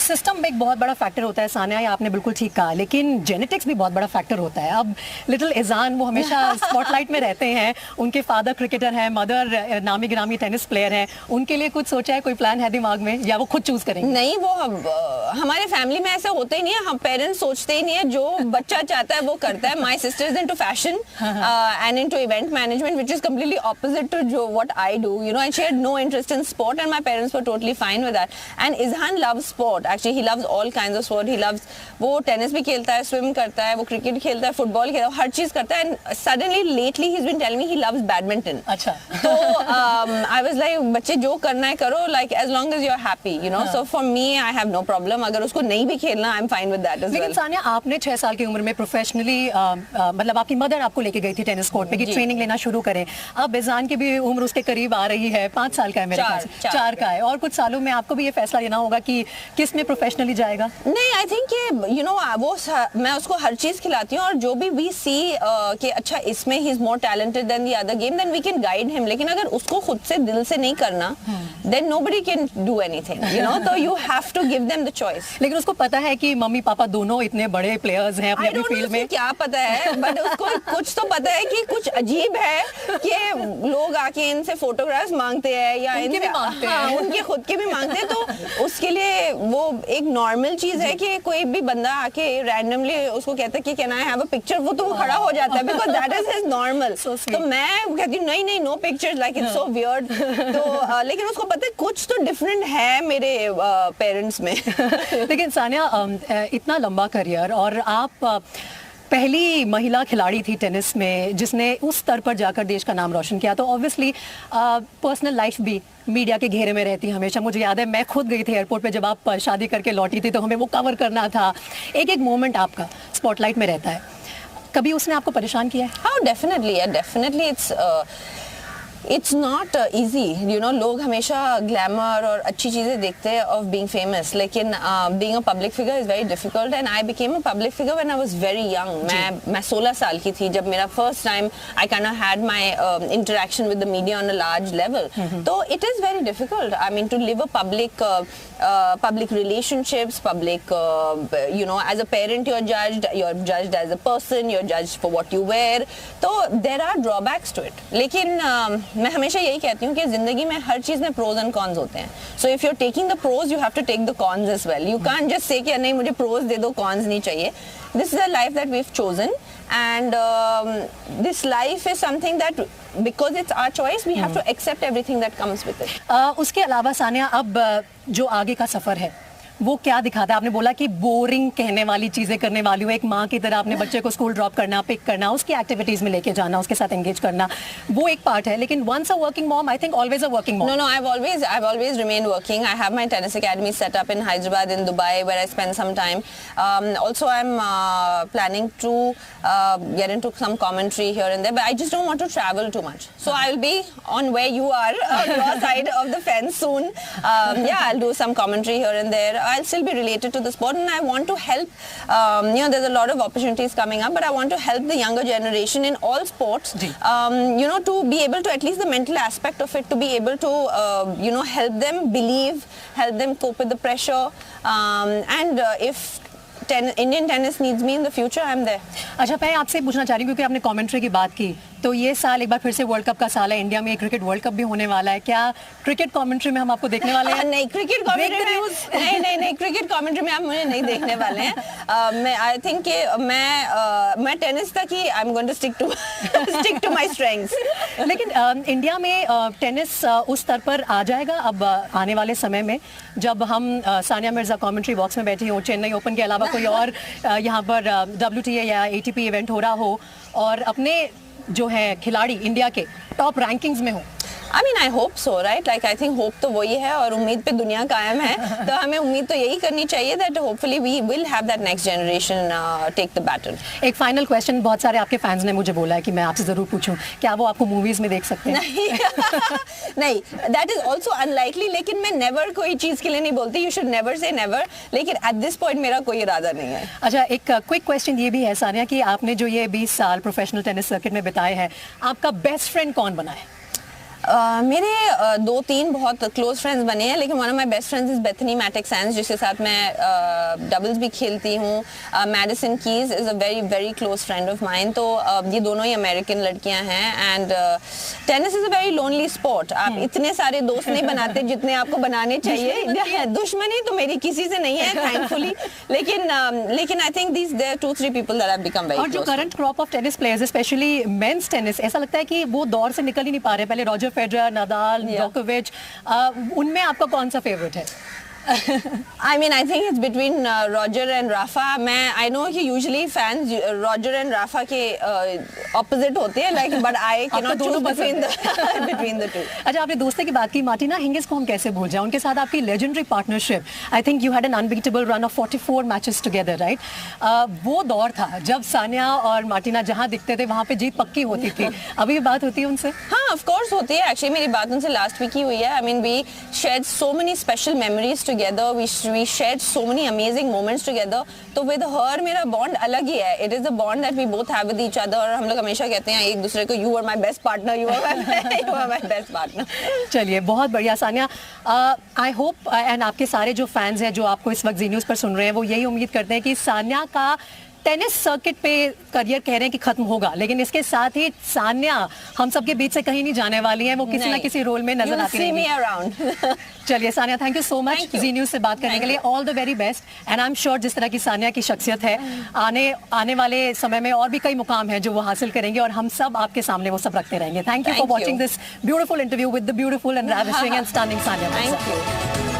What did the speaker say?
System एक बहुत बड़ा फैक्टर होता है सानिया, ये आपने बिल्कुल ठीक कहा, लेकिन जेनेटिक्स भी बहुत बड़ा फैक्टर होता है। अब लिटिल इजान वो हमेशा स्पॉटलाइट में रहते हैं, उनके फादर क्रिकेटर हैं, मदर नामी गिरामी टेनिस प्लेयर हैं, उनके लिए कुछ सोचा है, कोई प्लान है दिमाग में, या वो खुद चूज करेंगे? नहीं, वो हमारे फैमिली में ऐसा होता ही नहीं है, हम पेरेंट्स सोचते ही नहीं है, जो बच्चा चाहता है वो करता है। My sister is into fashion and into event management, which is completely opposite to जो what I do, you know, and she had no interest in sport and my parents were totally fine with that. And Izhaan loves sport, actually he loves all kinds of sport, he loves, वो tennis भी खेलता है, swim करता है, वो cricket खेलता है, football खेलता है, हर चीज करता है। And suddenly lately he has been telling me he loves badminton. अच्छा। तो आई वाज लाइक, बच्चे जो करना है करो, like as long as you are happy, you know. So for me I have no problem, अगर उसको नहीं भी खेलना I am fine with that as well. लेकिन सानिया, आपने 6 साल की उम्र में प्रोफेशनली मतलब आपकी मदर आपको लेके गई थी टेनिस कोर्ट पे कि ट्रेनिंग लेना शुरू करें। अब इज़ान की भी उम्र उसके करीब आ रही है, 5 साल का है मेरे ख्याल से, 4 का है, और कुछ सालों में आपको भी ये फैसला लेना होगा कि किस में प्रोफेशनली जाएगा। नहीं, आई थिंक ये यू नो वो मैं उसको हर चीज खिलाती हूँ, और जो भी वी सी कि अच्छा इसमें he is more talented than the other game, then we can guide him. लेकिन अगर उसको खुद से दिल से नहीं करना, then nobody can do anything, you know. तो you have to give them the choice. लेकिन उसको पता है कि मम्मी पापा दोनों इतने बड़े प्लेयर्स हैं अपनी फील्ड में। क्या पता है, बट उसको कुछ तो पता है कि कुछ अजीब है कि लोग आके इनसे फोटोग्राफ्स मांगते हैं, या उनके भी मांगते हैं। हाँ, उनके खुद के भी मांगते हैं। तो उसके लिए वो एक नॉर्मल चीज है कि कोई भी बंदा आके रैंडमली उसको कहता है कि can I have a picture, वो तो वो खड़ा हो जाता है, because that is his normal. तो मैं कहती हूँ नहीं नहीं, no pictures, like it's so weird. तो लेकिन उसको पता है कुछ तो डिफरेंट है मेरे पेरेंट्स में। लेकिन सानिया, इतना लंबा करियर, और आप पहली महिला खिलाड़ी थी टेनिस में जिसने उस स्तर पर जाकर देश का नाम रोशन किया, तो ऑब्वियसली पर्सनल लाइफ भी मीडिया के घेरे में रहती है हमेशा। मुझे याद है मैं खुद गई थी एयरपोर्ट पे जब आप शादी करके लौटी थी, तो हमें वो कवर करना था। एक एक मोमेंट आपका स्पॉटलाइट में रहता है, कभी उसने आपको परेशान किया है? हाँ, definitely it's not easy, you know. लोग हमेशा ग्लैमर और अच्छी चीज़ें देखते हैं ऑफ बीइंग फेमस, लेकिन being a public figure is very difficult. And I became a public figure when I was very young. मैं 16 साल की थी जब मेरा first time I kind of had my interaction with the media on a large level. तो it is very difficult, I mean, to live a public relationships, public, you know, as a parent you're judged as a person, you're judged for what you wear. तो there are drawbacks to it. लेकिन मैं हमेशा यही कहती हूँ कि जिंदगी में हर चीज़ में pros and cons होते हैं. So if you're taking the pros, you have to take the cons as well. You can't just say कि नहीं मुझे pros दे दो, cons नहीं चाहिए. This is a life that we've chosen, and this life is something that because it's our choice, we have to accept everything that comes with it. उसके अलावा सानिया, अब जो आगे का सफर है वो क्या दिखाता है? आपने बोला कि बोरिंग कहने वाली चीजें करने वाली हो, एक माँ की तरह अपने बच्चे को स्कूल ड्रॉप करना, पिक करना, उसकी एक्टिविटीज में लेके जाना, उसके साथ एंगेज करना, वो एक पार्ट है। लेकिन once a working mom, I think always a working mom. No, I've always remained working. I have my tennis academy set up in Hyderabad, in Dubai, where I spend some time. Also, I'm planning to get into some commentary here and there, but I just don't want to travel too much. So I'll be on where you are, on your side of the fence soon. Yeah, I'll do some commentary here and there. I'll still be related to the sport, and I want to help. You know, there's a lot of opportunities coming up, but I want to help the younger generation in all sports. You know, to be able to, at least the mental aspect of it, to be able to, you know, help them believe, help them cope with the pressure, and if Indian tennis needs me in the future, I'm there. अच्छा, मैं आपसे पूछना चाह रही हूँ, क्योंकि आपने commentary की बात की, तो ये साल एक बार फिर से वर्ल्ड कप का साल है, इंडिया में क्रिकेट वर्ल्ड कप भी होने वाला है, क्या क्रिकेट कमेंट्री में हम आपको देखने वाले हैं? नहीं, क्रिकेट कमेंट्री में नहीं, क्रिकेट कमेंट्री में आप मुझे नहीं देखने वाले हैं। मैं आई थिंक कि मैं टेनिस तक ही I am going to stick to my strengths. लेकिन इंडिया में टेनिस उस स्तर पर आ जाएगा अब आने वाले समय में, जब हम सानिया मिर्जा कमेंट्री बॉक्स में बैठी हो, चेन्नई ओपन के अलावा कोई और यहाँ पर WTA या ATP इवेंट हो रहा हो, और अपने जो है खिलाड़ी इंडिया के टॉप रैंकिंग्स में हो? I mean, I hope so, right? Like, I think hope तो वही है, और उम्मीद पे दुनिया कायम है। तो हमें उम्मीद तो यही करनी चाहिए that hopefully we will have that next generation take the baton. एक फाइनल क्वेश्चन, बहुत सारे आपके फैंस ने मुझे बोला है कि मैं आपसे जरूर पूछूं, क्या वो आपको मूवीज में देख सकते हैं? नहीं, that is also unlikely. लेकिन मैं never कोई चीज के लिए नहीं बोलती. You should never say never. लेकिन at this point मेरा कोई इरादा नहीं है. अच्छा, एक क्विक क्वेश्चन ये भी है सानिया कि आपने जो ये 20 साल प्रोफेशनल टेनिस सर्किट में बिताए हैं, आपका बेस्ट फ्रेंड कौन बना है? मेरे 2-3 बहुत क्लोज फ्रेंड्स बने हैं, लेकिन one of my best friends is Bethany मैटिक-सैंस, जिसके साथ मैं डबल्स भी खेलती हूँ. Madison Keys is a very very close friend of mine. तो ये दोनों ही अमेरिकन लड़कियां हैं. And tennis is a very lonely sport. आप इतने सारे दोस्त नहीं बनाते जितने आपको बनाने चाहिए. दुश्मनी तो मेरी किसी से नहीं है थैंकफुली, लेकिन I think these there 2-3 people that have become very और जो current crop of tennis players specially men's tennis, ऐसा लगता है कि वो दौर से निकल ही नहीं पा रहे. पहले रॉजर फेडरर, नडाल, जोकोविच, उनमें आपका कौन सा फेवरेट है? I mean, I think it's between Roger and Rafa. I know कि usually fans Roger and Rafa के opposite होते हैं, like, but I cannot choose between the two. अच्छा, आपने दोस्ती की बात की. मार्टिना हिंगिस को हम कैसे भूल जाएं? उनके साथ आपकी legendary partnership. I think you had an unbeatable run of 44 matches together, right? वो दौर था जब सानिया और मार्टिना जहाँ दिखते थे वहाँ पे जीत पक्की होती थी. अभी बात होती है उनसे? हाँ, of course होती है. Actually मेरी बात उनसे last week ही हुई है. I mean, we shared so many special memories together. We shared so many amazing moments together. तो with her मेरा bond अलग ही है. It is a bond that we both have with each other. और हम लोग हमेशा कहते हैं एक दूसरे को you are my best partner, you are my best partner. चलिए, बहुत बढ़िया सानिया. आई होप एंड आपके सारे जो फैंस हैं जो आपको इस वक्त जी न्यूज़ पर सुन रहे हैं वो यही उम्मीद करते हैं कि सानिया का टेनिस सर्किट पे करियर कह रहे हैं कि खत्म होगा, लेकिन इसके साथ ही सानिया हम सबके बीच से कहीं नहीं जाने वाली है. वो किसी ना किसी रोल में नजर आती रहेंगी. चलिए Sania, thank you so much Zee News से बात करने के लिए. All the very best. And I am sure जिस तरह की सानिया की शख्सियत है, आने वाले समय में और भी कई मुकाम हैं जो वो हासिल करेंगे और हम सब आपके सामने वो सब रखते रहेंगे. Thank you for watching this beautiful interview with the beautiful and ravishing and stunning Sania Mirza. Thank you.